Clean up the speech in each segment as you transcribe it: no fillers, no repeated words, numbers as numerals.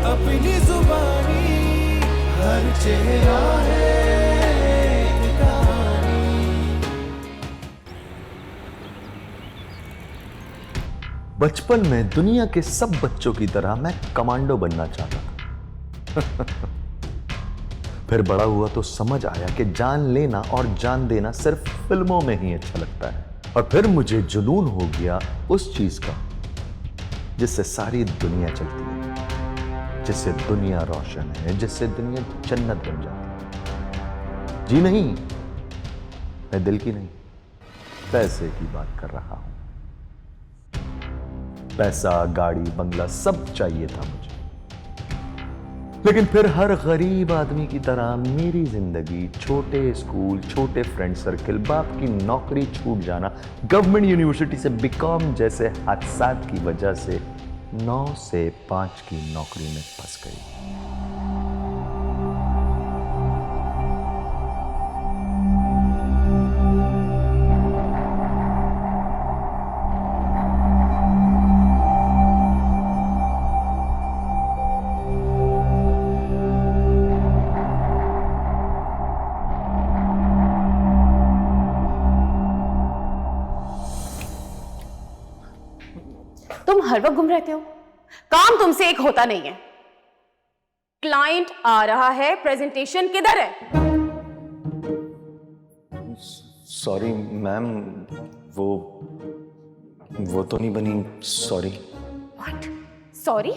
अपनी जुबानी, हर चेहरा है एक कहानी। बचपन में दुनिया के सब बच्चों की तरह मैं कमांडो बनना चाहता था। फिर बड़ा हुआ तो समझ आया कि जान लेना और जान देना सिर्फ फिल्मों में ही अच्छा लगता है। और फिर मुझे जुनून हो गया उस चीज का जिससे सारी दुनिया चलती है, जिससे दुनिया रोशन है, जिससे दुनिया जन्नत बन जाती है। जी नहीं, मैं दिल की नहीं, पैसे की बात कर रहा हूं। पैसा, गाड़ी, बंगला सब चाहिए था मुझे, लेकिन फिर हर गरीब आदमी की तरह मेरी जिंदगी, छोटे स्कूल, छोटे फ्रेंड सर्कल, बाप की नौकरी छूट जाना, गवर्नमेंट यूनिवर्सिटी से बीकॉम जैसे हादसात की वजह से 9 से 5 की नौकरी में फंस गई। तुम हर वक्त गुम रहते हो, काम तुमसे एक होता नहीं है। क्लाइंट आ रहा है, प्रेजेंटेशन किधर है? सॉरी मैम, वो तो नहीं बनी। सॉरी। व्हाट? सॉरी?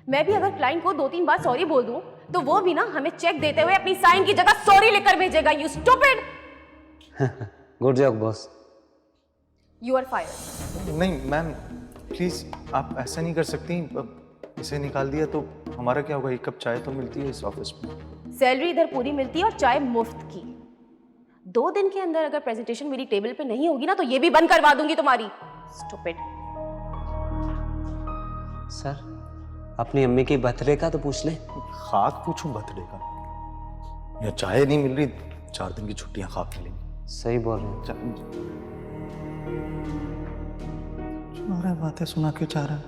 मैं भी अगर क्लाइंट को 2-3 बार सॉरी बोल दूं तो वो भी ना हमें चेक देते हुए अपनी साइन की जगह सॉरी लिखकर भेजेगा। You stupid. Good job boss. You are fired. नहीं मैम, प्लीज आप ऐसा नहीं कर सकती। इसे निकाल दिया तो हमारा क्या होगा? एक कप चाय तो मिलती है इस ऑफिस में। सैलरी इधर पूरी मिलती है और चाय मुफ्त की। 2 दिन के अंदर अगर प्रेजेंटेशन मेरी टेबल पे नहीं होगी ना तो ये भी बंद करवा दूंगी तुम्हारी। स्टूपिड। सर, अपनी अम्मी की बर्थडे का तो पूछ ले। खाक पूछूं बर्थडे का? या चाय नहीं मिल रही, 4 दिन की छुट्टियां खाक मिलेंगी। सही बोल रहे हो। सुना रहा है बातें, सुना क्यों चाह रहा है?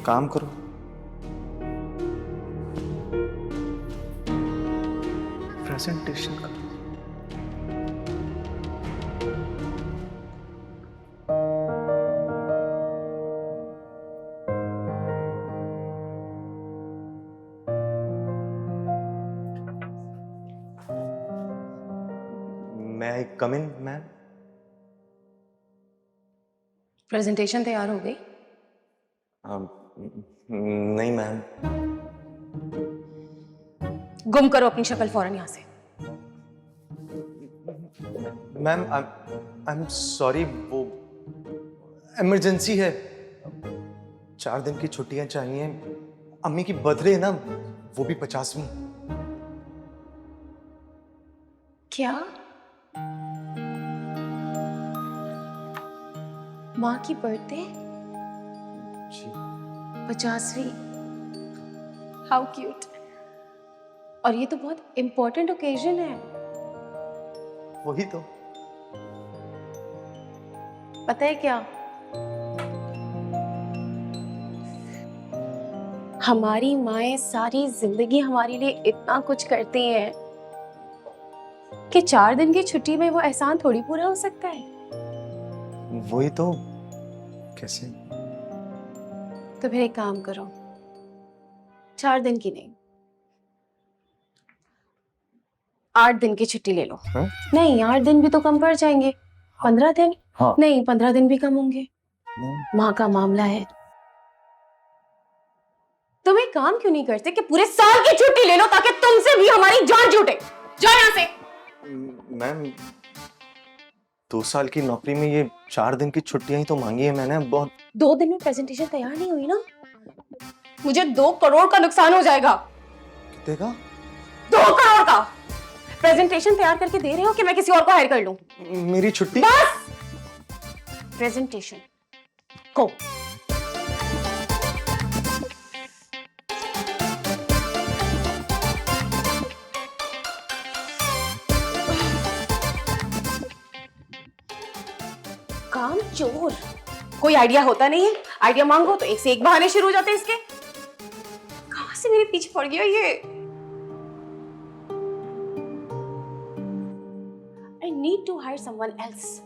काम करो। प्रेजेंटेशन का मैं कम इन मैम? प्रेजेंटेशन तैयार हो गई? नहीं मैम। गुम करो अपनी शक्ल फौरन यहां से। मैम आई एम सॉरी, वो इमरजेंसी है। 4 दिन की छुट्टियां चाहिए। अम्मी की बर्थडे है ना, वो भी 50वीं। क्या? माँ की बर्थडे? 50वीं? How cute. और ये तो बहुत इंपॉर्टेंट ओकेजन है। वही तो। पता है क्या, हमारी माएं सारी जिंदगी हमारे लिए इतना कुछ करती हैं कि 4 दिन की छुट्टी में वो एहसान थोड़ी पूरा हो सकता है। वही तो। कैसे? तो फिर एक काम करो, 4 दिन की नहीं, 8 दिन की छुट्टी ले लो। हाँ? नहीं, 8 दिन भी तो कम पड़ जाएंगे। 15 दिन? हाँ। नहीं, 15 दिन भी कम होंगे। माँ का मामला है। तुम एक काम क्यों नहीं करते कि पूरे साल की छुट्टी ले लो ताकि तुमसे भी हमारी जान छूटे। जाओ यहाँ से। मैम, 2 साल की नौकरी में ये 4 दिन की छुट्टियां ही तो मांगी है मैंने। बहुत 2 दिन में प्रेजेंटेशन तैयार नहीं हुई ना, मुझे 2 करोड़ का नुकसान हो जाएगा। कितने का? 2 करोड़ का। प्रेजेंटेशन तैयार करके दे रहे हो कि मैं किसी और को हायर कर लूं? मेरी छुट्टी। बस। प्रेजेंटेशन को काम चोर। कोई आइडिया होता नहीं है, आइडिया मांगो तो एक से एक बहाने शुरू हो जाते हैं इसके। कहां से मेरे पीछे पड़ गया ये। I need to hire someone else.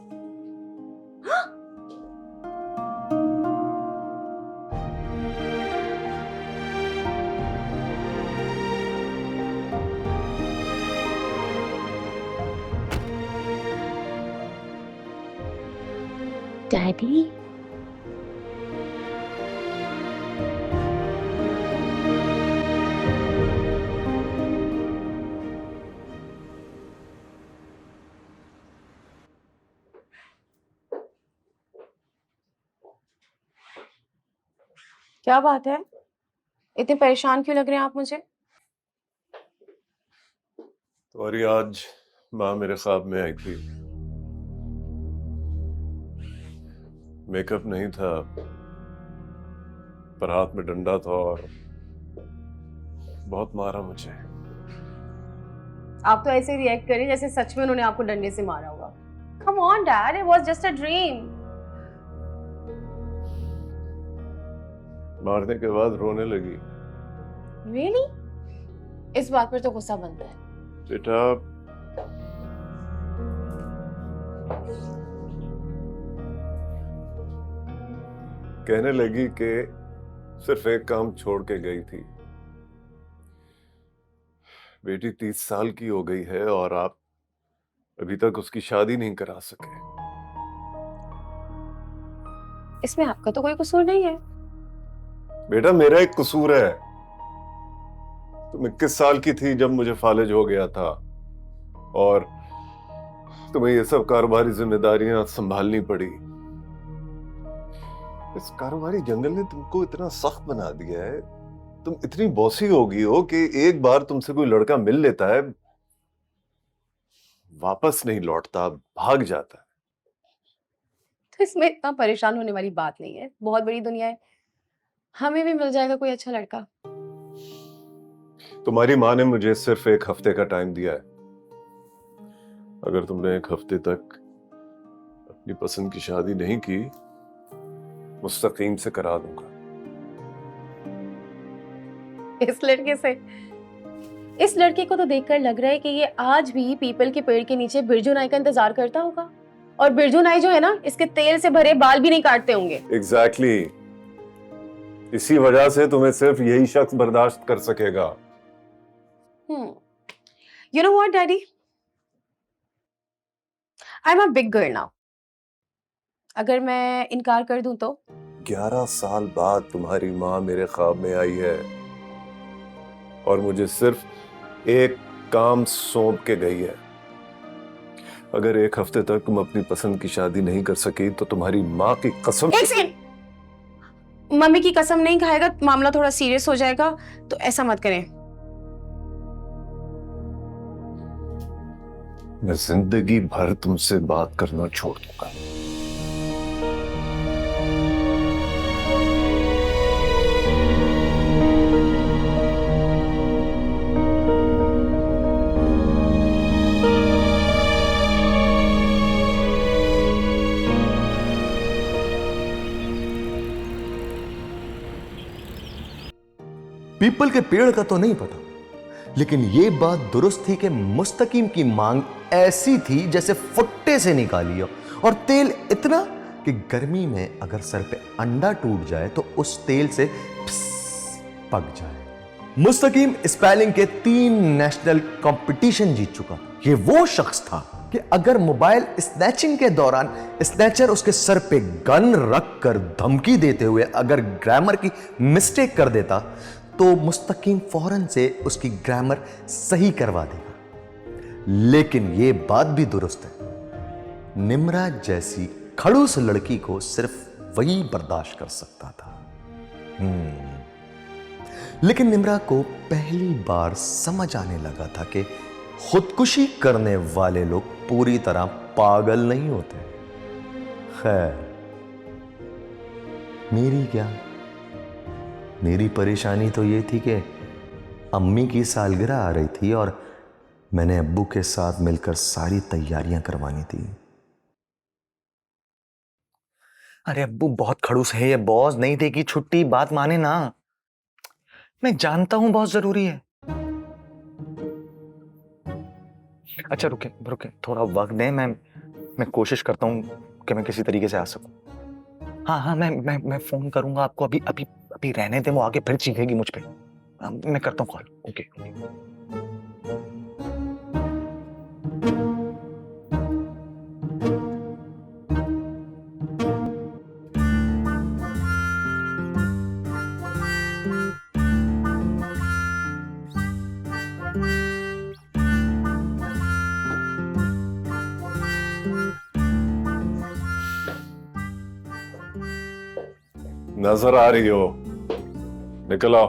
Daddy? क्या बात है? इतने परेशान क्यों लग रहे हैं आप मुझे? तुम्हारी आज माँ मेरे ख्वाब में आई थी। मेकअप नहीं था, पर हाथ में डंडा था और बहुत मारा मुझे। आप तो ऐसे रिएक्ट करें जैसे सच में उन्होंने आपको डंडे से मारा होगा। Come on, Dad, it was just a dream. मारने के बाद रोने लगी। Really? इस बात पर तो गुस्सा बनता है। बेटा, कहने लगी कि सिर्फ एक काम छोड़ के गई थी। बेटी 30 साल की हो गई है और आप अभी तक उसकी शादी नहीं करा सके। इसमें आपका तो कोई कसूर नहीं है। बेटा, मेरा एक कसूर है। तुम 21 साल की थी जब मुझे फालिज हो गया था और तुम्हें ये सब कारोबारी जिम्मेदारियां संभालनी पड़ी। इस कारोबारी जंगल ने तुमको इतना सख्त बना दिया है, तुम इतनी बॉसी हो गई हो कि एक बार तुमसे कोई लड़का मिल लेता है, वापस नहीं लौटता, भाग जाता है। तो इसमें इतना परेशान होने वाली बात नहीं है, बहुत बड़ी दुनिया है, हमें भी मिल जाएगा कोई अच्छा लड़का। तुम्हारी माँ ने मुझे सिर्फ एक हफ्ते का टाइम दिया है। अगर तुमने एक हफ्ते तक अपनी पसंद की शादी नहीं की, मुस्तकीम से करा दूंगा। इस लड़के को तो देखकर लग रहा है कि ये आज भी पीपल के पेड़ के नीचे बिरजू नाई का इंतजार करता होगा, और बिरजू नाई जो है ना, इसके तेल से भरे बाल भी नहीं काटते होंगे। एग्जैक्टली। इसी वजह से तुम्हें सिर्फ यही शख्स बर्दाश्त कर सकेगा। You know what, Daddy? I'm a big girl now. अगर मैं इनकार कर दूं तो? 11 साल बाद तुम्हारी माँ मेरे ख्वाब में आई है और मुझे सिर्फ एक काम सौंप के गई है। अगर एक हफ्ते तक तुम अपनी पसंद की शादी नहीं कर सकी तो तुम्हारी माँ की कसम। एक सेकंड, मम्मी की कसम नहीं खाएगा, मामला थोड़ा सीरियस हो जाएगा, तो ऐसा मत करें। मैं जिंदगी भर तुमसे बात करना छोड़ दूंगा। पीपल के पेड़ का तो नहीं पता, लेकिन यह बात दुरुस्त थी कि मुस्तकीम की मांग ऐसी थी जैसे फुट्टे से निकाली हो, और तेल इतना कि गर्मी में अगर सर पे अंडा टूट जाए तो उस तेल से पक जाए। मुस्तकीम स्पेलिंग के 3 नेशनल कंपटीशन जीत चुका। ये वो शख्स था कि अगर मोबाइल स्नैचिंग के दौरान स्नैचर उसके सर पे गन रख कर धमकी देते हुए अगर ग्रामर की मिस्टेक कर देता तो मुस्तकीम फौरन से उसकी ग्रामर सही करवा देगा। लेकिन यह बात भी दुरुस्त है, निम्रा जैसी खड़ूस लड़की को सिर्फ वही बर्दाश्त कर सकता था। लेकिन निम्रा को पहली बार समझ आने लगा था कि खुदकुशी करने वाले लोग पूरी तरह पागल नहीं होते। खैर, मेरी क्या, मेरी परेशानी तो ये थी कि अम्मी की सालगिरह आ रही थी और मैंने अब्बू के साथ मिलकर सारी तैयारियां करवानी थी। अरे अब्बू बहुत खड़ूस है ये बॉस, नहीं देगी छुट्टी, बात माने ना। मैं जानता हूं बहुत जरूरी है। अच्छा रुके रुके, थोड़ा वक्त दें, मैं कोशिश करता हूँ कि मैं किसी तरीके से आ सकूं। हाँ हाँ, मैं फोन करूंगा आपको। अभी अभी अभी रहने दें, वो आगे फिर चीखेगी मुझ पे। मैं करता हूँ कॉल। Okay okay. नजर आ रही हो, निकल आओ।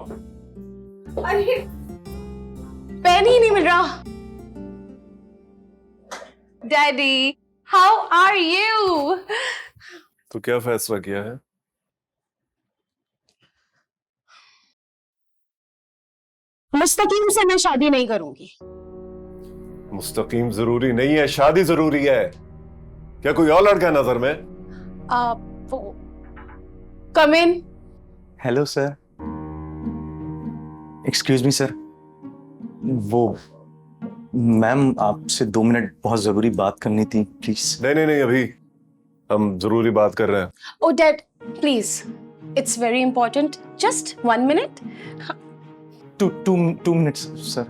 अरे पेन ही नहीं मिल रहा। Daddy, how are you? तो क्या फैसला किया है? मुस्तकीम से मैं शादी नहीं करूंगी। मुस्तकीम जरूरी नहीं है, शादी जरूरी है। क्या कोई और लड़का है नजर में? वो come in. Hello sir. Excuse me sir, वो मैम आपसे 2 मिनट बहुत जरूरी बात करनी थी, प्लीज। नहीं नहीं नहीं, अभी हम जरूरी बात कर रहे हैं। Oh dad please, it's very important, just 1 मिनट। Two minutes sir.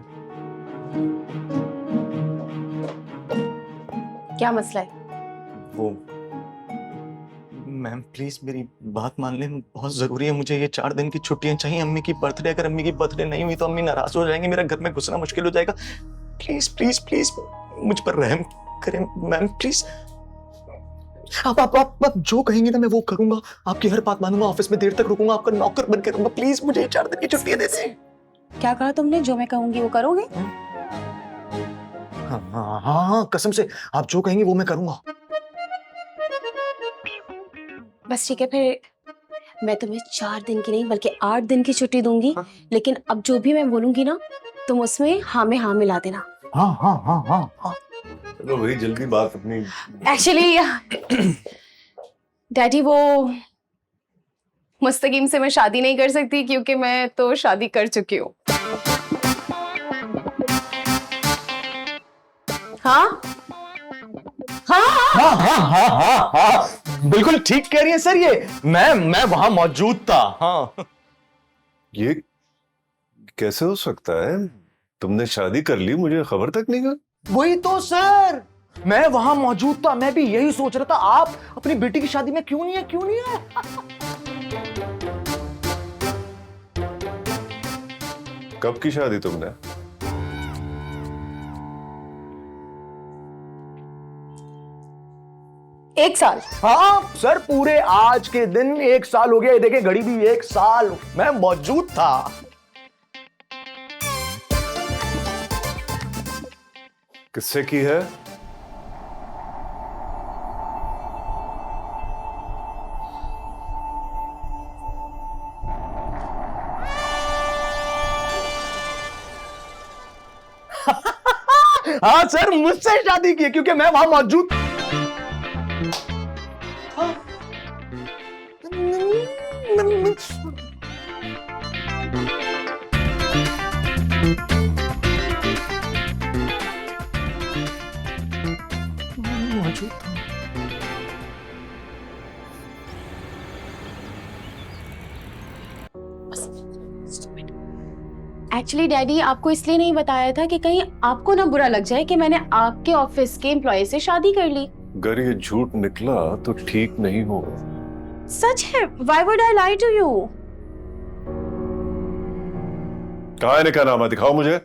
क्या मसला है? वो मैम प्लीज मेरी बात मान लें, बहुत जरूरी है मुझे। ये 4 दिन की छुट्टियां चाहिए। अम्मी की बर्थडे, अगर अम्मी की बर्थडे नहीं हुई तो अम्मी नाराज हो जाएंगे, मेरा घर में घुसना मुश्किल हो जाएगा। प्लीज प्लीज प्लीज मुझ पर रहम करें मैम, प्लीज। आप जो कहेंगे ना मैं वो करूंगा, आपकी हर बात मानूंगा, ऑफिस में देर तक रुकूंगा, आपका नौकर बन के रहूंगा। प्लीज मुझे 4 दिन की छुट्टियां दे दें। क्या कहा तुमने? जो मैं कहूंगी वो करोगे? हाँ हाँ हाँ, कसम से आप जो कहेंगे वो मैं करूंगा। बस ठीक है, फिर मैं तुम्हें 4 दिन की नहीं बल्कि 8 दिन की छुट्टी दूंगी। हाँ? लेकिन अब जो भी मैं बोलूंगी ना, तुम उसमें हाँ में हाँ मिला देना। हाँ हाँ हाँ हाँ हाँ। चलो भाई जल्दी बात अपनी। एक्चुअली डैडी, वो मुस्तकीम से मैं शादी नहीं कर सकती क्योंकि मैं तो शादी कर चुकी हूँ। हाँ हाँ हाँ हाँ हाँ हाँ हाँ, बिल्कुल ठीक कह रही है सर। ये मैं वहां मौजूद था। हाँ। ये कैसे हो सकता है? तुमने शादी कर ली, मुझे खबर तक नहीं हुई। वही तो सर, मैं वहां मौजूद था। मैं भी यही सोच रहा था, आप अपनी बेटी की शादी में क्यों नहीं है, क्यों नहीं है? कब की शादी तुमने? एक साल। हाँ सर, पूरे आज के दिन 1 साल हो गया। ये देखें घड़ी भी 1 साल मैं मौजूद था। किससे की है? हाँ सर, मुझसे शादी की है क्योंकि मैं वहां मौजूद। मौजूद था। एक्चुअली डैडी, आपको इसलिए नहीं बताया था कि कहीं आपको ना बुरा लग जाए कि मैंने आपके ऑफिस के एम्प्लॉय से शादी कर ली। अगर ये झूठ निकला तो ठीक नहीं होगा। सच है। Why would I lie to you? कहाँ है निकाहनामा? दिखाओ मुझे।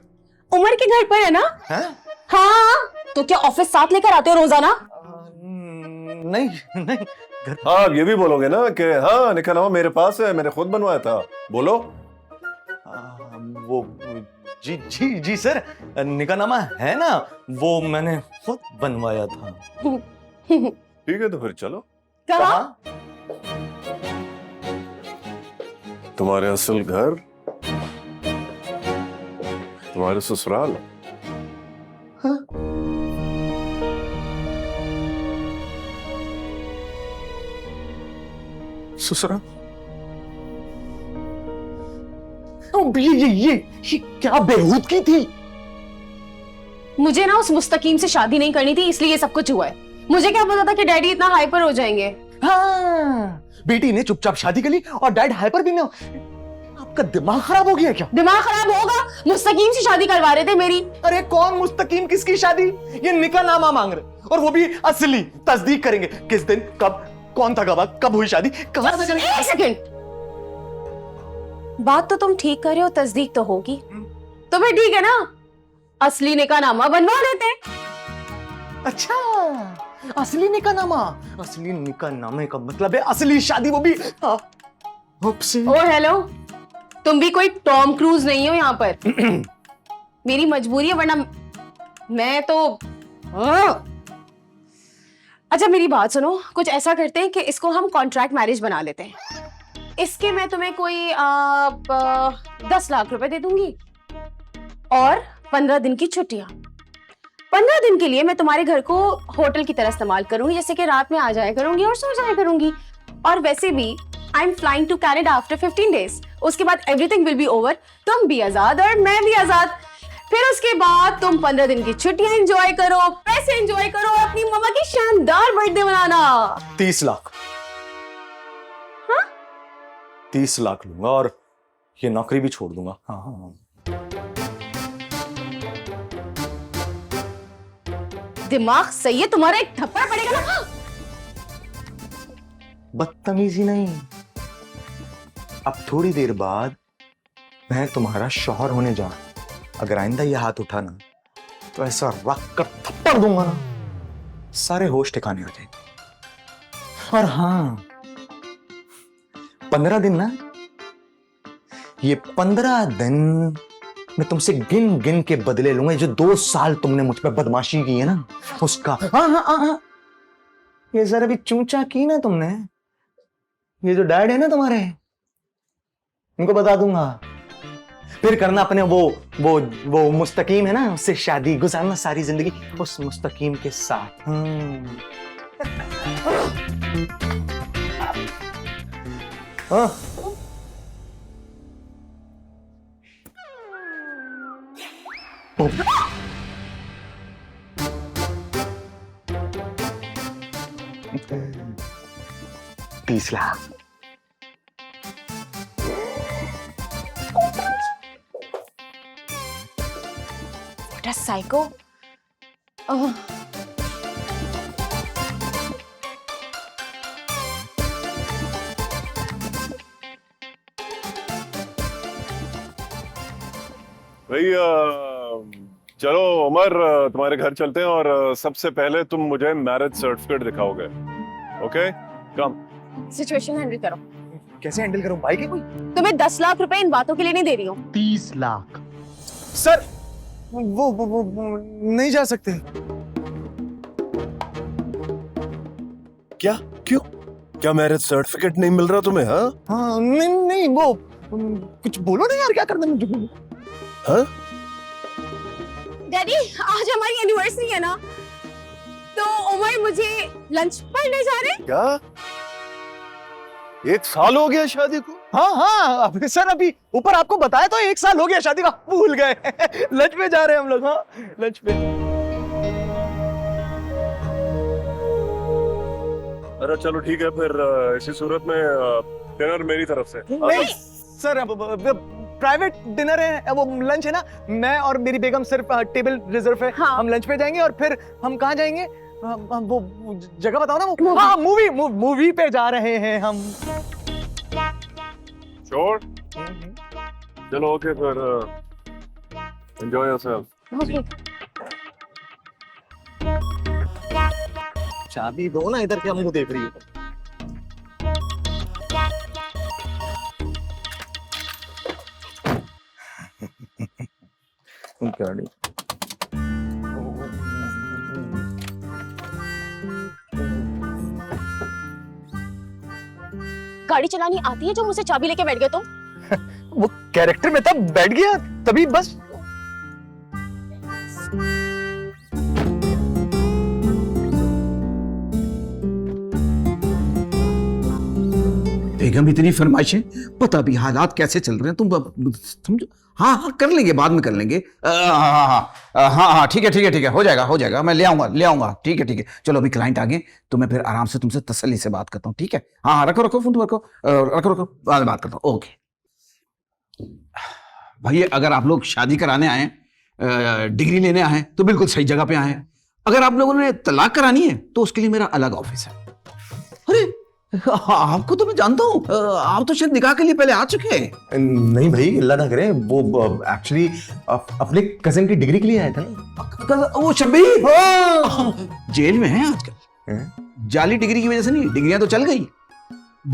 उमर के घर पर है ना? हैं? हाँ, तो क्या ऑफिस साथ लेकर आते हो रोजाना? नहीं नहीं, घर। हाँ, आप ये भी बोलोगे ना कि हाँ निकाहनामा मेरे पास है, मैंने खुद बनवाया था। बोलो। वो जी जी जी सर, निकाहनामा है ना, वो मैंने खुद बनवाया था। ठीक है तो फिर चलो। कहाँ? तुम्हारे असल घर, तुम्हारे ससुराल। हाँ? ससुरा, ये क्या बेहूदगी थी। मुझे ना उस मुस्तकीम से शादी नहीं करनी थी, इसलिए ये सब कुछ हुआ है। मुझे क्या पता था कि डैडी इतना हाइपर हो जाएंगे। हाँ, बेटी ने चुपचाप शादी कर ली और डैड हाइपर भी ना। आपका दिमाग खराब हो गया क्या? दिमाग खराब होगा, मुस्तकीम से शादी करवा रहे थे मेरी। अरे कौन मुस्तकीम, किसकी शादी? ये निकाहनामा मांग रहे और वो भी असली। तस्दीक करेंगे किस दिन, कब, कौन था गवाह, कब हुई शादी, कहां से करेंगे? एक सेकंड, बात तो तुम ठीक कर रहे हो, तस्दीक तो होगी तो फिर ठीक है ना, असली निकाहनामा बनवा लेते। अच्छा, असली निकाहनामा। असली निकाहनामे का मतलब है असली शादी, वो भी ओ हेलो, तुम भी कोई टॉम क्रूज नहीं हो यहाँ पर। मेरी मजबूरी है, वरना मैं तो अच्छा मेरी बात सुनो, कुछ ऐसा करते हैं कि इसको हम कॉन्ट्रैक्ट मैरिज बना लेते हैं। इसके मैं तुम्हें कोई 10 लाख रुपए दे दूंगी और 15 दिन की छुट्टियां। 15 दिन के लिए मैं तुम्हारे घर को होटल की तरह इस्तेमाल करूंगी, जैसे कि रात में आ जाया करूंगी और सो जाया करूंगी। और वैसे भी I am flying to Canada after 15 days. उसके बाद एवरीथिंग विल बी ओवर, तुम भी आजाद और मैं भी आजाद। फिर उसके बाद तुम 15 दिन की छुट्टियां एंजॉय करो, पैसे एंजॉय करो, अपनी मम्मा की शानदार बर्थडे मनाना। 30 लाख। हाँ? 30 लाख लूंगा और ये नौकरी भी छोड़ दूंगा। हाँ हाँ, दिमाग सही है तुम्हारा, एक थप्पड़ पड़ेगा ना। बदतमीजी नहीं। अब थोड़ी देर बाद मैं तुम्हारा शौहर होने जा रहा हूं। अगर आइंदा ये हाथ उठाना तो ऐसा रख कर थप्पड़ दूंगा ना, सारे होश ठिकाने आ जाएंगे। और हाँ, 15 दिन ना, ये 15 दिन मैं तुमसे गिन गिन के बदले लूंगा। जो 2 साल तुमने मुझ पर बदमाशी की है ना, उसका। हाँ हाँ हाँ हाँ, ये जरा भी चूचा की ना तुमने, ये जो डैड है ना तुम्हारे, उनको बता दूंगा। फिर करना अपने वो मुस्तकीम है ना, उससे शादी, गुजारना सारी जिंदगी उस मुस्तकीम के साथ। हाँ। हाँ। 30 लाख। What a psycho. भैया चलो उमर, तुम्हारे घर चलते हैं और सबसे पहले तुम मुझे मैरिज सर्टिफिकेट दिखाओगे। ओके, कम। सिचुएशन हैंडल करो। कैसे हैंडल करूं भाई के? कोई तुम्हें 10 लाख रुपए इन बातों के लिए नहीं दे रही हूँ। 30 लाख। सर वो नहीं जा सकते। क्या? क्यों? क्या मैरिज सर्टिफिकेट नहीं मिल रहा तुम्हें? हाँ नहीं वो कुछ बोलो ना यार, क्या करना मुझे? हाँ? डैडी, आज हमारी एनिवर्सरी है ना, तो उमर मुझे लंच पर ले जा रहे। क्या 1 साल हो गया शादी को? हाँ सर, अभी ऊपर आपको बताया तो 1 साल हो गया शादी का, भूल गए। लंच पे जा रहे हैं हम लोग। हाँ, लंच पे। अरे चलो ठीक है, फिर इसी सूरत में डिनर मेरी तरफ से। नहीं सर, अब प्राइवेट डिनर है, वो लंच है ना, मैं और मेरी बेगम सिर्फ टेबल रिजर्व है। हाँ। हम लंच पे जाएंगे और फिर हम कहाँ जाएंगे? वो जगह बताओ ना। वो हाँ, मूवी पे जा रहे हैं हम। श्योर? चलो ओके, फिर एंजॉय योरसेल्फ। ओके। चाबी दो ना, इधर क्या मुंह देख रही है? गाड़ी गाड़ी चलानी आती है जो मुझसे चाबी लेके बैठ गए तुम? वो कैरेक्टर में तब बैठ गया, तभी बस। बेगम इतनी फरमाइशें, पता भी हालात कैसे चल रहे हैं, तुम समझो। हाँ हाँ कर लेंगे, बाद में कर लेंगे। हाँ ठीक है, हो जाएगा, मैं ले आऊंगा। ठीक है, चलो अभी क्लाइंट आ गए तो मैं फिर आराम से तुमसे तसल्ली से बात करता हूँ, ठीक है? हाँ रखो फोन, रखो, बाद में बात करता हूँ। ओके भैया, अगर आप लोग शादी कराने आए, डिग्री लेने आए तो बिल्कुल सही जगह पे आए हैं। अगर आप लोगों ने तलाक करानी है तो उसके लिए मेरा अलग ऑफिस है। अरे आपको तो मैं जानता हूँ, आप तो शायद निकाह के लिए पहले आ चुके हैं। नहीं भाई, अल्लाह ना करे, वो एक्चुअली अपने कजन की डिग्री के लिए आया था ना। वो शब्बीर जेल में है आजकल। जाली डिग्री की वजह से नहीं, डिग्रियां तो चल गई।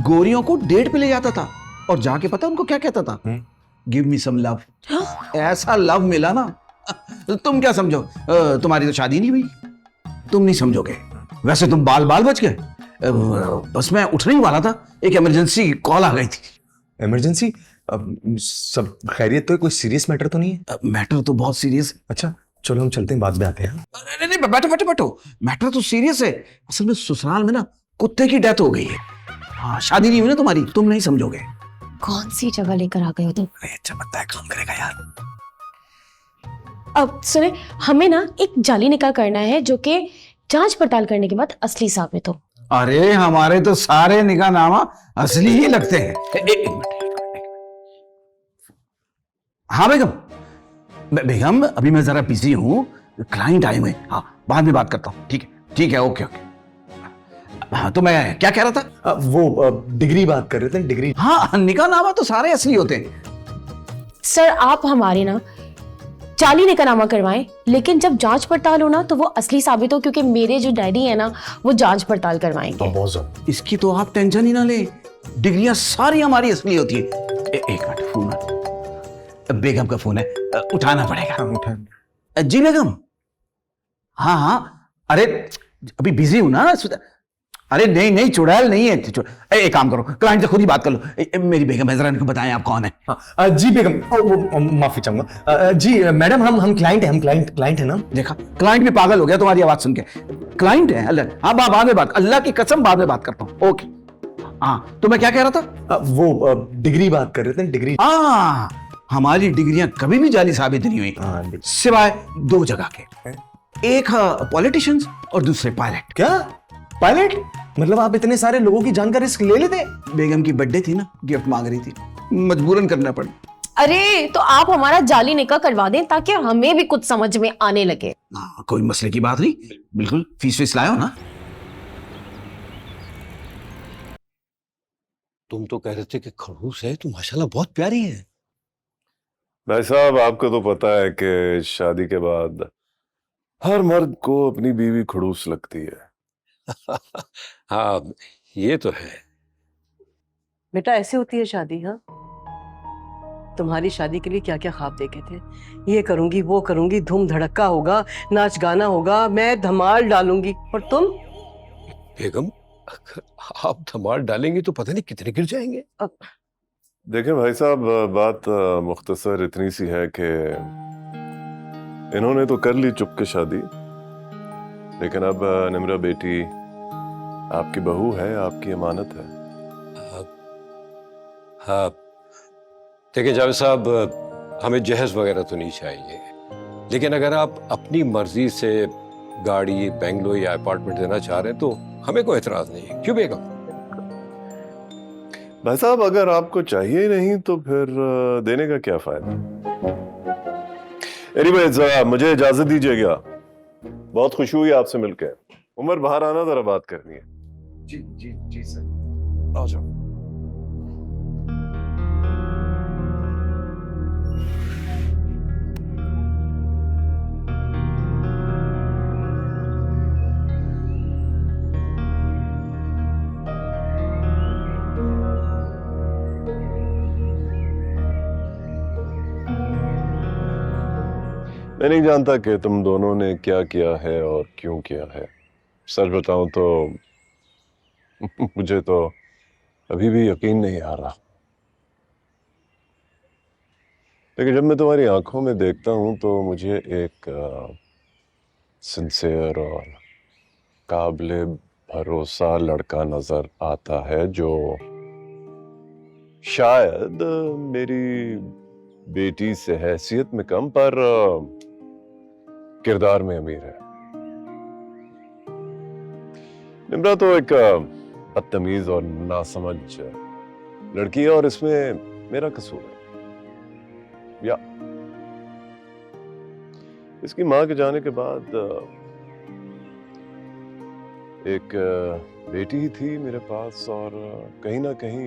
गोरियों को डेट पे ले जाता था और जाके पता उनको क्या कहता था? Give me some love. ऐसा लव मिला ना, तुम क्या समझो, तुम्हारी तो शादी नहीं हुई, तुम नहीं समझोगे। वैसे तुम बाल बच गए। बस मैं उठने ही वाला था, एक इमरजेंसी कॉल आ गई थी। इमरजेंसी? सब खैरियत तो है? कोई सीरियस मैटर तो नहीं है? मैटर तो बहुत सीरियस है। अच्छा चलो हम चलते हैं, बाद में आते हैं। नहीं, बैठो। मैटर तो सीरियस है। असल में ससुराल में ना कुत्ते की डेथ हो गई है। हाँ, शादी नहीं हुई ना तुम्हारी, तुम नहीं समझोगे। कौन सी जगह लेकर आ गए हो तुम? अच्छा पता है, काम करेगा यार। अब सुने, हमें ना एक जाली निकाह करना है जो कि जांच पड़ताल करने के बाद असली साबित हो। अरे हमारे तो सारे निकाह नामा असली ही लगते हैं। एक मिनट। हाँ बेगम, अभी मैं जरा बिजी हूँ, क्लाइंट आए हुए। हाँ, बाद में बात करता हूँ। ठीक है, ओके। हाँ, तो मैं क्या कह रहा था? वो डिग्री बात कर रहे थे, डिग्री। हाँ, निकाह नामा तो सारे असली होते हैं। सर आप हमारे ना जाली निकाहनामा करवाएं, लेकिन जब जांच पड़ताल हो ना तो वो असली साबित हो, क्योंकि मेरे जो डैडी है ना वो जांच पड़ताल करवाएंगे। इसकी तो आप टेंशन ही ना ले, डिग्रियां सारी हमारी असली होती है। एक मिनट, फोन बेगम का फोन है, उठाना पड़ेगा। जी बेगम। हाँ, अरे अभी बिजी हूं ना। अरे नहीं, चुड़ैल नहीं है। एक काम करो, क्लाइंट से खुद ही बात कर लो। मेरी बेगम है, जरा इनको बताएं आप कौन है। जी बेगम, माफी चाहूंगा। जी मैडम, हम क्लाइंट है ना। देखा, क्लाइंट भी पागल हो गया तुम्हारी आवाज सुन के। क्लाइंट है? अल्लाह, हाँ बाद में बात, अल्लाह की कसम बाद में बात करता हूँ। ओके। हाँ, तो मैं क्या कह रहा था? वो डिग्री बात कर रहे थे, डिग्री। हाँ, हमारी डिग्रियां कभी भी जाली साबित नहीं हुई, सिवाय दो जगह के। एक पॉलिटिशियंस और दूसरे पायलट। क्या पायलट? मतलब आप इतने सारे लोगों की जान का रिस्क ले लेते? बेगम की बर्थडे थी ना, गिफ्ट मांग रही थी, मजबूरन करना पड़ा। अरे तो आप हमारा जाली निकाह करवा दें ताकि हमें भी कुछ समझ में आने लगे। हाँ, कोई मसले की बात नहीं, बिल्कुल। फीस लाओ ना। तुम तो कह रहे थे कि खड़ूस है, तुम माशाल्लाह बहुत प्यारी है। भाई साहब, आपको तो पता है कि शादी के बाद हर मर्द को अपनी बीवी खड़ूस लगती है। हाँ, ये तो है। बेटा ऐसे होती है शादी। हाँ, तुम्हारी शादी के लिए क्या क्या ख्वाब देखे थे, ये करूंगी वो करूंगी, धूम धड़क्का होगा, नाच गाना होगा, मैं धमाल डालूंगी, और तुम? बेगम, अगर आप धमाल डालेंगे तो पता नहीं कितने गिर जाएंगे। देखें भाई साहब, बात मुख्तसर इतनी सी है कि इन्होंने तो कर ली चुपके शादी, लेकिन अब निम्रा बेटी आपकी बहू है, आपकी अमानत है। हाँ, देखिए जावेद साहब, हमें जहेज वगैरह तो नहीं चाहिए, लेकिन अगर आप अपनी मर्जी से गाड़ी, बंगलो या अपार्टमेंट देना चाह रहे हैं तो हमें कोई एतराज नहीं है। क्यों बेगम? भाई साहब, अगर आपको चाहिए नहीं तो फिर देने का क्या फायदा। एनीवेज, मुझे इजाजत दीजिएगा, बहुत खुशी हुई आपसे मिलकर। उमर, बाहर आना, जरा बात करनी है। जी सर। आ जाओ। मैं नहीं जानता कि तुम दोनों ने क्या किया है और क्यों किया है। सच बताऊं तो मुझे तो अभी भी यकीन नहीं आ रहा, लेकिन जब मैं तुम्हारी आंखों में देखता हूं तो मुझे एक सिंसियर और काबिल भरोसा लड़का नजर आता है जो शायद मेरी बेटी से हैसियत में कम पर किरदार में अमीर है। निम्रा तो एक बदतमीज और नासमझ लड़की है और इसमें मेरा कसूर है। या इसकी मां के जाने के बाद एक बेटी ही थी मेरे पास और कहीं ना कहीं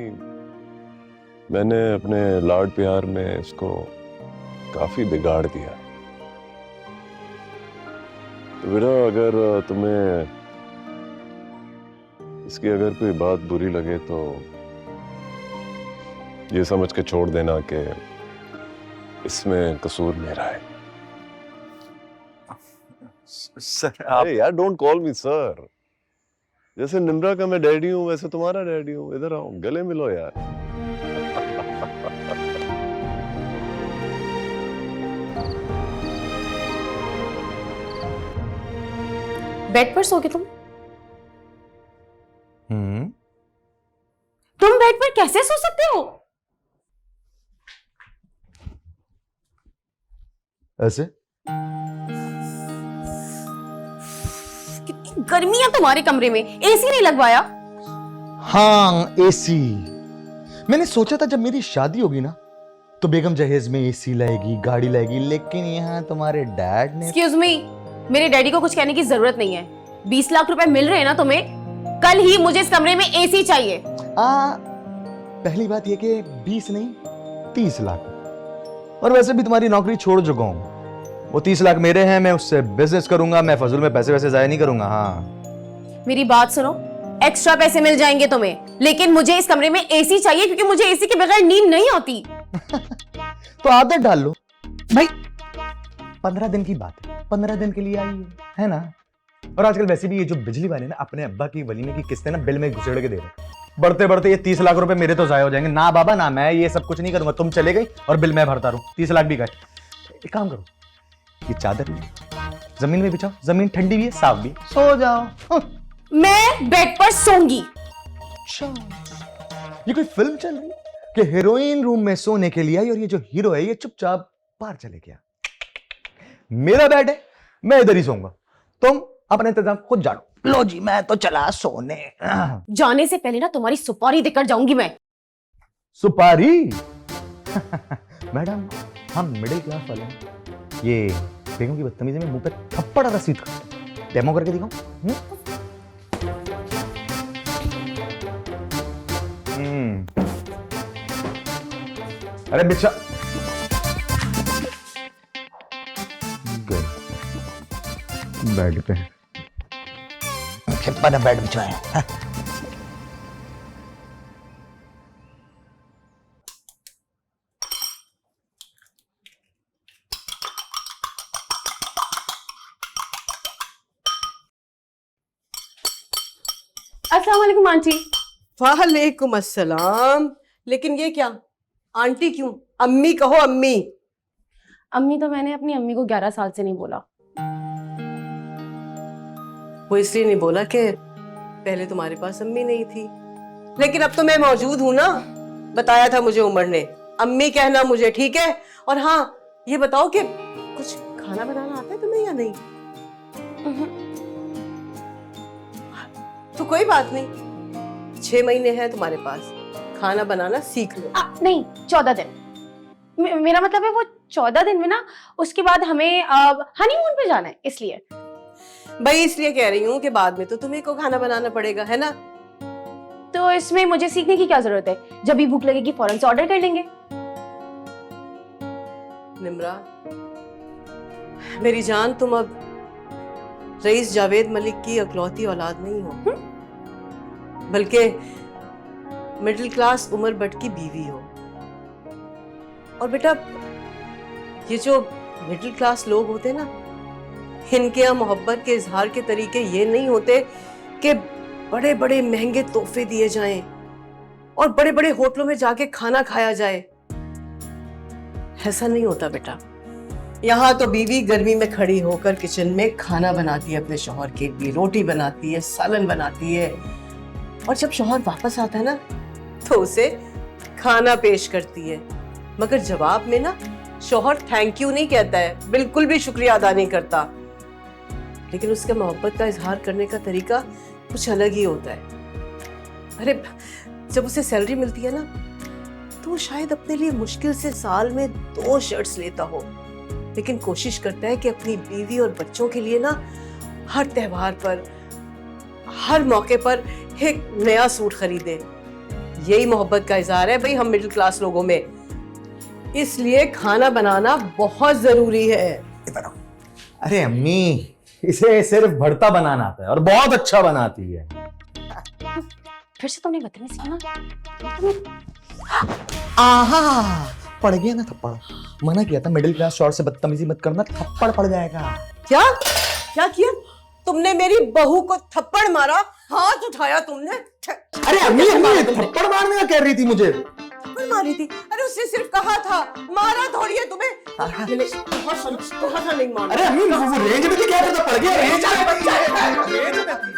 मैंने अपने लाड प्यार में इसको काफी बिगाड़ दिया। तो बेटा अगर तुम्हें इसकी अगर कोई बात बुरी लगे तो ये समझ के छोड़ देना कि इसमें कसूर मेरा है। सर आप अरे यार डोंट कॉल मी सर। जैसे निम्रा का मैं डैडी हूं वैसे तुम्हारा डैडी हूं। इधर आओ गले मिलो यार। बेड पर सोगे तुम हम्म तुम बेड पर कैसे सो सकते हो? ऐसे कितनी गर्मी है तुम्हारे कमरे में, एसी नहीं लगवाया? हाँ एसी। मैंने सोचा था जब मेरी शादी होगी ना तो बेगम जहेज में एसी लाएगी, गाड़ी लाएगी, लेकिन यहाँ तुम्हारे डैड ने। एक्सक्यूज मी, मेरे डैडी को कुछ कहने की जरूरत नहीं है। 20 लाख रुपए मिल रहे हैं ना तुम्हें, कल ही मुझे इस कमरे में एसी चाहिए। पहली बात ये कि 20 नहीं 30 लाख। और वैसे भी तुम्हारी नौकरी छोड़ चुका हूं। वो 30 लाख मेरे हैं, मैं उससे बिजनेस करूंगा, मैं फजूल में पैसे वैसे जाया नहीं करूंगा। हाँ मेरी बात सुनो, एक्स्ट्रा पैसे मिल जाएंगे तुम्हें, लेकिन मुझे इस कमरे में एसी चाहिए क्योंकि मुझे एसी के बगैर नींद नहीं आती। तो आदत डाल लो भाई। 15 दिन की बात है, 15 दिन के लिए आई है ना। और आजकल वैसे भी ये जो बिजली वाले ना अपने अब्बा की वलीमे की किस्तें ना बिल में घुसेड़ के दे रहे हैं। बढ़ते बढ़ते ये 30 लाख रुपए मेरे तो जाया हो जाएंगे। ना बाबा ना मैं ये सब कुछ नहीं करूंगा। तुम चले गई और बिल मैं भरता रहूं। 30 लाख भी गए। एक काम करो, ये चादर जमीन में बिछाओ, जमीन ठंडी भी है साफ भी है, सो जाओ। मैं बेड पर सोऊंगी। ये कोई फिल्म चल रही है कि हीरोइन रूम में सोने के लिए आई और ये जो हीरो है ये चुपचाप बाहर चले गया। मेरा बेड है, मैं इधर ही सोऊंगा। तुम अपना इंतजाम खुद जानो। लो जी मैं तो चला सोने। जाने से पहले ना तुम्हारी सुपारी देकर जाऊंगी मैं। सुपारी? मैडम हम मिडिल क्लास वाले हैं। ये बेगम की बदतमीजी में मुंह पे थप्पड़ रसीद का डेमो करके दिखाऊं? अरे बिच्छा बेड पे खिप्पा ने बेड बिछाया। अस्सलाम वालेकुम आंटी। वालेकुम अस्सलाम। लेकिन ये क्या, आंटी क्यों? अम्मी कहो अम्मी। अम्मी तो मैंने अपनी अम्मी को 11 साल से नहीं बोला। वो इसलिए नहीं बोला कि पहले तुम्हारे पास अम्मी नहीं थी, लेकिन अब तो मैं मौजूद हूं ना। बताया था मुझे उमर ने, अम्मी कहना मुझे, ठीक है? और हाँ ये बताओ कि कुछ खाना बनाना आता है तुम्हें या नहीं? तो कोई बात नहीं, 6 महीने हैं तुम्हारे पास, खाना बनाना सीख लो। नहीं 14 दिन। मेरा मतलब है वो 14 दिन में ना, उसके बाद हमें हनीमून पे जाना है, इसलिए। भाई इसलिए कह रही हूँ कि बाद में तो तुम्हें को खाना बनाना पड़ेगा, है ना? तो इसमें मुझे सीखने की क्या जरूरत है? जब भी भूख लगेगी फौरन से ऑर्डर कर लेंगे। निम्रा मेरी जान, तुम अब रईस जावेद मलिक की अकलौती औलाद नहीं हो, बल्कि मिडिल क्लास उमर भट्ट की बीवी हो। और बेटा ये जो मिडिल क्लास लोग होते हैं ना, इनके यहाँ मोहब्बत के इजहार के तरीके ये नहीं होते कि बड़े बड़े महंगे तोहफे दिए जाएं और बड़े बड़े होटलों में जाके खाना खाया जाए। ऐसा नहीं होता बेटा। यहाँ तो बीवी गर्मी में खड़ी होकर किचन में खाना बनाती है अपने शौहर के लिए, रोटी बनाती है, सालन बनाती है, और जब शौहर वापस आता है ना तो उसे खाना पेश करती है, मगर जवाब में ना शौहर थैंक यू नहीं कहता है, बिल्कुल भी शुक्रिया अदा नहीं करता। लेकिन उसके मोहब्बत का इजहार करने का तरीका कुछ अलग ही होता है। अरे जब उसे सैलरी मिलती है ना, तो वो शायद अपने लिए मुश्किल से साल में 2 शर्ट्स लेता हो, लेकिन कोशिश करता है कि अपनी बीवी और बच्चों के लिए ना हर त्योहार पर, हर मौके पर एक नया सूट खरीदे। यही मोहब्बत का इजहार है भाई हम मिडिल क्लास लोगों में। इसलिए खाना बनाना बहुत जरूरी है। इधर आओ। अरे अम्मी, इसे सिर्फ भरता बनाना आता है और बहुत अच्छा बनाती है। फिर से तुमने बदतमीजी की ना। आहा, पड़ गया ना थप्पड़। मना किया था मिडिल क्लास शॉर्ट से बदतमीजी मत करना, थप्पड़ पड़ जाएगा। क्या क्या किया तुमने? मेरी बहू को थप्पड़ मारा, हाथ उठाया तुमने? अरे अम्मी, अम्मी थप्पड़ मारने का कह रही थी मुझे। थप्पड़ मारी थी? अरे उसने सिर्फ कहा था, मारा थोड़ी है तुम्हें। बहुत नहीं मारा। अरे अम्मी, वो रेंज में थी, क्या पता पड़ गया। रेंज में बच्चा है, रेंज में थी।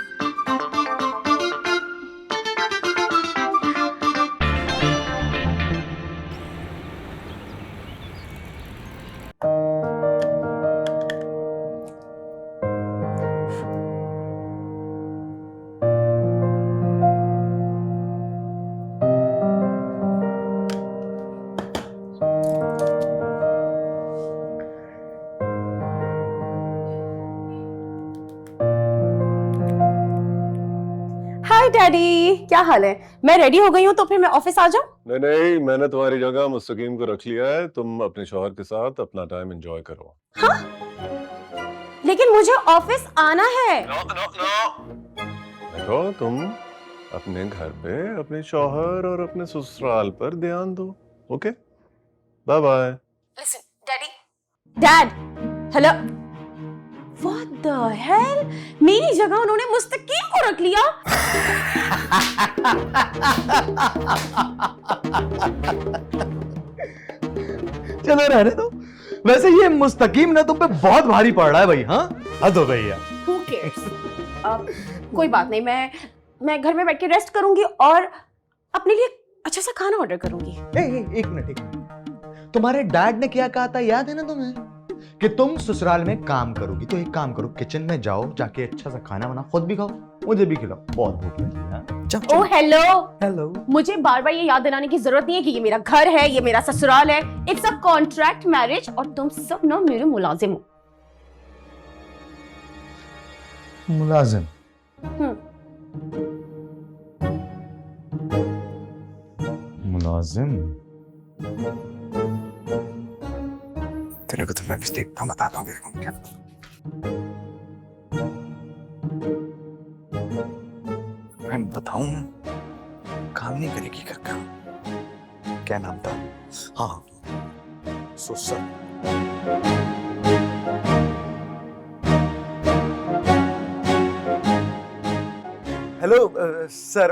हाय डैडी, क्या हाल है? मैं रेडी हो गई हूँ, तो फिर मैं ऑफिस आ जाऊँ? नहीं नहीं, मैंने तुम्हारी जगह मुस्तकीम को रख लिया है। तुम अपने शौहर के साथ अपना टाइम एंजॉय करो। हाँ? लेकिन मुझे ऑफिस आना है। देखो, तुम अपने घर पे अपने शौहर और अपने ससुराल पर ध्यान दो। Okay, bye bye. Listen, Daddy. Dad, hello. What the hell? मेरी जगह उन्होंने मुस्तकीम को रख लिया। चलो रहने दो। वैसे ये मुस्तकीम ना तुम पे बहुत भारी पड़ रहा है भाई। हाँ, हद हो गई है। Who cares? कोई बात नहीं, मैं घर में बैठ के रेस्ट करूंगी और अपने लिए अच्छा सा खाना ऑर्डर करूंगी। एक मिनट। तुम्हारे डैड ने क्या कहा था, याद है ना तुम्हें, कि तुम ससुराल में काम करोगी? तो एक काम करो, किचन में जाओ, जाके अच्छा सा खाना बना, खुद भी खाओ, मुझे भी खिलाओ, बहुत भूख लगी है। Oh hello. हेलो। मुझे बार बार ये याद दिलाने की जरूरत नहीं है कि ये मेरा घर है, ये मेरा ससुराल है। इट्स अ कॉन्ट्रैक्ट मैरिज और तुम सब ना मेरे मुलाजिम हो। मुलाजिम? मुलाजिम? तेरे को तो मैं भी देखता हूँ, बताता हूँ क्या। मैं बताऊं, काम नहीं करेगी घर का। क्या नाम था? हाँ, सुसर। हेलो सर,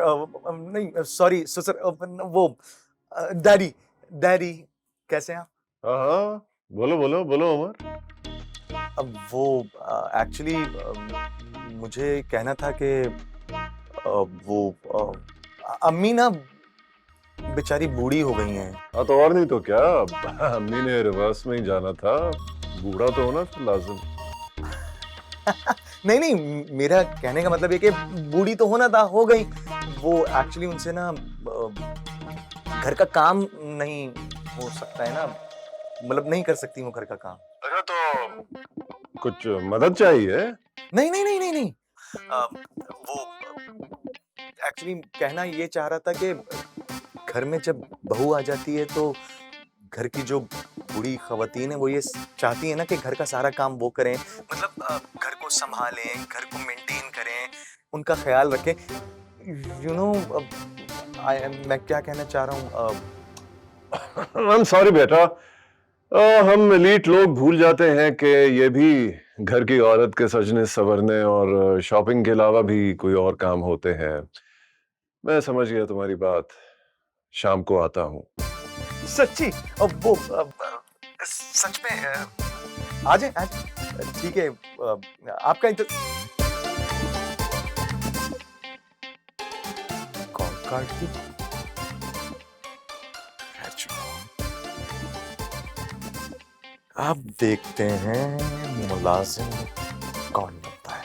नहीं सॉरी सुसर, वो डैडी। डैडी कैसे हैं आप? हाँ, बोलो बोलो बोलो उमर। अब वो एक्चुअली मुझे कहना था कि वो अम्मी ना बेचारी बूढ़ी हो गई हैं। हाँ, तो और नहीं तो क्या, अम्मी ने रिवर्स में ही जाना था। बूढ़ा तो होना फिर लाजिम। नहीं नहीं, मेरा कहने का मतलब ये कि बूढ़ी तो होना था, हो गई। वो एक्चुअली उनसे ना घर का काम नहीं हो सकता है ना, मतलब नहीं कर सकती वो घर का काम। अच्छा, तो कुछ मदद चाहिए? नहीं नहीं नहीं नहीं नहीं, वो एक्चुअली कहना ये चाह रहा था कि घर में जब बहू आ जाती है तो घर की जो बूढ़ी खवातीन है वो ये चाहती है ना कि घर का सारा काम वो करें, मतलब घर को संभालें, घर को मेंटेन करें, उनका ख्याल रखें। यू नो, मैं क्या कहना चाह रहा हूँ। आई एम सॉरी बेटा, हम एलीट लोग भूल जाते हैं कि ये भी घर की औरत के सजने संवरने और शॉपिंग के अलावा भी कोई और काम होते हैं। मैं समझ गया तुम्हारी बात, शाम को आता हूँ। सच्ची? अब वो सच में आ जाए? ठीक है, आपका कॉल काट दी। अब देखते हैं मुलाजिम कौन बनता है।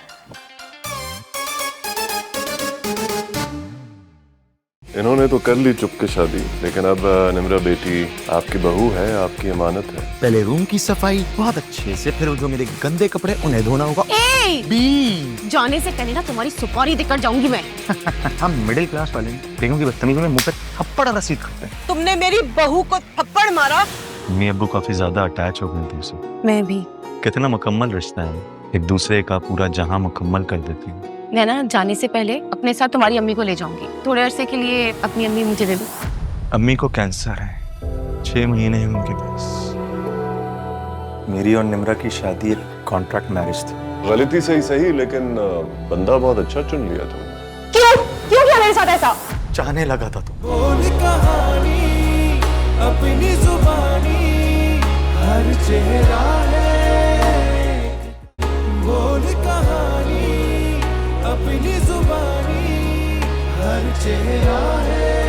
इन्होंने तो कर ली चुपके शादी, लेकिन अब निम्रा बेटी आपकी बहू है, आपकी अमानत है। पहले रूम की सफाई बहुत अच्छे से, फिर जो मेरे गंदे कपड़े उन्हें धोना होगा। बी जाने से पहले ना तुम्हारी सुपारी देकर जाऊंगी मैं। हम मिडिल क्लास वाले बेगम की बदतमीजी में मुंह पे थप्पड़ रसीद करते हैं। तुमने मेरी बहू को थप्पड़ मारा। मम्मी अब्बू काफी ज्यादा अटैच हो गए थे उसे। मैं भी। कितना मुकम्मल रिश्ता है, एक दूसरे का पूरा जहां मुकम्मल कर देती है। मैं ना जाने से पहले अपने साथ तुम्हारी अम्मी को ले जाऊंगी। थोड़े अरसे के लिए अपनी अम्मी मुझे दे दो। अम्मी को कैंसर है, 6 महीने हैं उनके पास। मेरी और निम्रा की शादी एक कॉन्ट्रैक्ट मैरिज थी। गलती से ही सही, लेकिन बंदा बहुत अच्छा चुन लिया तुमने। क्यों क्यों किया मेरे साथ ऐसा? चाहने लगा था तुम। बोल कहानी अपनी जुबानी, हर चेहरा है। बोल कहानी अपनी जुबानी, हर चेहरा है।